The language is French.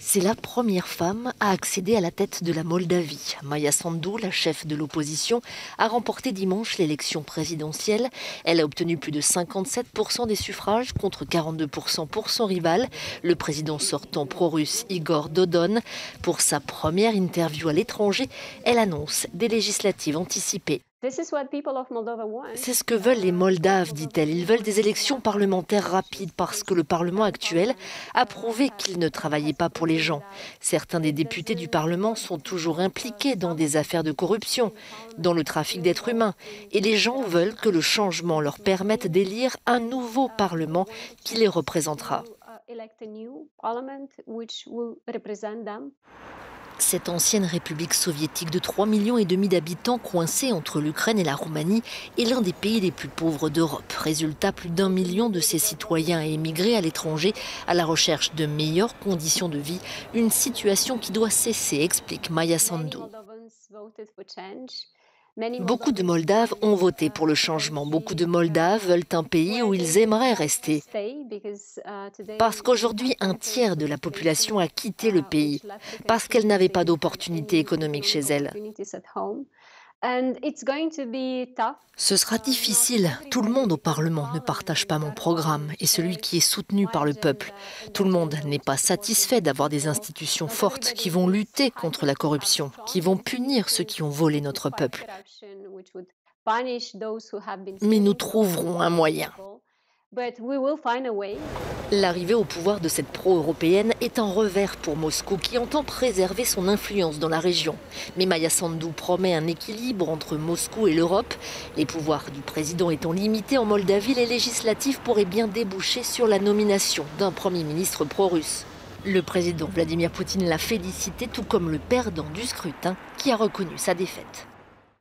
C'est la première femme à accéder à la tête de la Moldavie. Maia Sandu, la chef de l'opposition, a remporté dimanche l'élection présidentielle. Elle a obtenu plus de 57% des suffrages contre 42% pour son rival, le président sortant pro-russe Igor Dodon. Pour sa première interview à l'étranger, elle annonce des législatives anticipées. C'est ce que veulent les Moldaves, dit-elle. Ils veulent des élections parlementaires rapides parce que le Parlement actuel a prouvé qu'il ne travaillait pas pour les gens. Certains des députés du Parlement sont toujours impliqués dans des affaires de corruption, dans le trafic d'êtres humains. Et les gens veulent que le changement leur permette d'élire un nouveau Parlement qui les représentera. Cette ancienne république soviétique de 3,5 millions d'habitants coincée entre l'Ukraine et la Roumanie est l'un des pays les plus pauvres d'Europe. Résultat, plus d'1 million de ses citoyens a émigré à l'étranger à la recherche de meilleures conditions de vie. Une situation qui doit cesser, explique Maia Sandu. Beaucoup de Moldaves ont voté pour le changement. Beaucoup de Moldaves veulent un pays où ils aimeraient rester. Parce qu'aujourd'hui, un tiers de la population a quitté le pays, parce qu'elle n'avait pas d'opportunités économiques chez elle. Ce sera difficile. Tout le monde au Parlement ne partage pas mon programme et celui qui est soutenu par le peuple. Tout le monde n'est pas satisfait d'avoir des institutions fortes qui vont lutter contre la corruption, qui vont punir ceux qui ont volé notre peuple. Mais nous trouverons un moyen. L'arrivée au pouvoir de cette pro-européenne est un revers pour Moscou qui entend préserver son influence dans la région. Mais Maia Sandu promet un équilibre entre Moscou et l'Europe. Les pouvoirs du président étant limités en Moldavie, les législatives pourraient bien déboucher sur la nomination d'un Premier ministre pro-russe. Le président Vladimir Poutine l'a félicité, tout comme le perdant du scrutin qui a reconnu sa défaite.